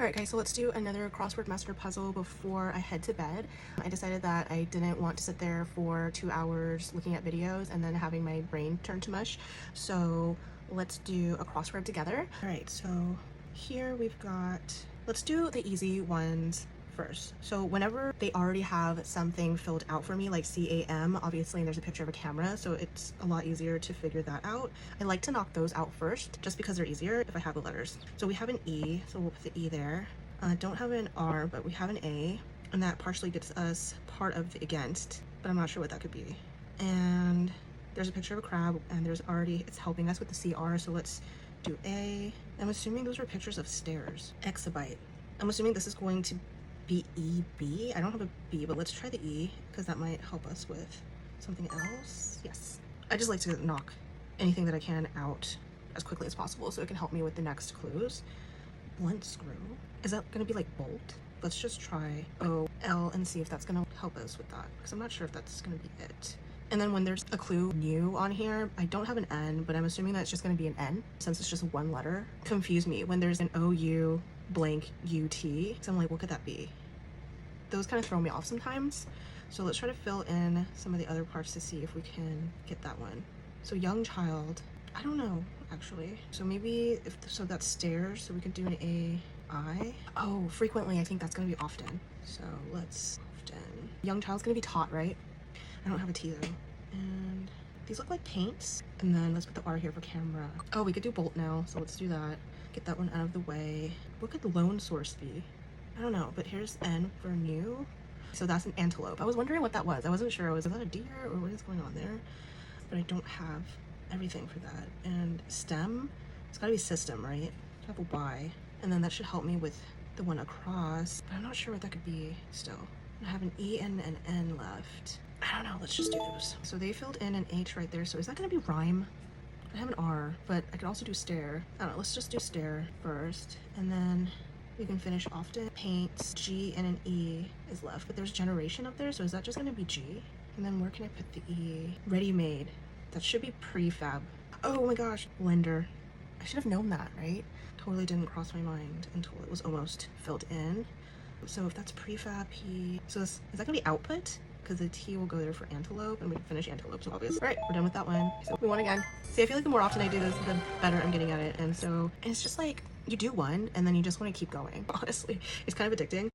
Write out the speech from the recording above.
Alright guys, so let's do another crossword master puzzle before I head to bed. I decided that I didn't want to sit there for 2 hours looking at videos and then having my brain turn to mush. So let's do a crossword together. Alright, so here we've got, let's do the easy ones first. So whenever they already have something filled out for me, like CAM, obviously, and there's a picture of a camera, so it's a lot easier to figure that out. I like to knock those out first, just because they're easier if I have the letters. So we have an E, so we'll put the E there. Don't have an R, but we have an A, and that partially gets us part of the against, but I'm not sure what that could be. And there's a picture of a crab, and there's already, it's helping us with the CR, so let's do A. I'm assuming those are pictures of stairs. Exabyte. I'm assuming this is going to B-E-B. I don't have a B, but let's try the E because that might help us with something else. Yes. I just like to knock anything that I can out as quickly as possible so it can help me with the next clues. Blunt screw. Is that going to be like bolt? Let's just try O-L and see if that's going to help us with that because I'm not sure if that's going to be it. And then when there's a clue new on here, I don't have an N, but I'm assuming that it's just going to be an N since it's just one letter. Confuse me when there's an O-U blank U-T. So I'm like, what could that be? Those kind of throw me off sometimes. So let's try to fill in some of the other parts to see if we can get that one. So young child, I don't know actually. So maybe if, so that's stairs, so we could do an A-I. Oh, frequently, I think that's gonna be often. So let's often. Young child's gonna be taught, right? I don't have a T though. And these look like paints. And then let's put the R here for camera. Oh, we could do bolt now, so let's do that. Get that one out of the way. What could the lone source be? I don't know, but here's N for new. So that's an antelope. I was wondering what that was. I wasn't sure. Was that a deer or what is going on there? But I don't have everything for that. And stem, it's gotta be system, right? I have a Y. And then that should help me with the one across, but I'm not sure what that could be still. I have an E and an N left. I don't know, let's just do those. So they filled in an H right there. So is that gonna be rhyme? I have an R, but I could also do stare. I don't know, let's just do stare first. And then we can finish often. Paint, G and an E is left, but there's generation up there. So is that just gonna be G? And then where can I put the E? Ready made. That should be prefab. Oh my gosh, blender. I should have known that, right? Totally didn't cross my mind until it was almost filled in. So if that's prefab P, so is that gonna be output? Because the T will go there for antelope and we can finish antelope, so obvious. All right, we're done with that one. So we won again. See, I feel like the more often I do this, the better I'm getting at it. And so, and it's just like, you do one and then you just want to keep going. Honestly, it's kind of addicting.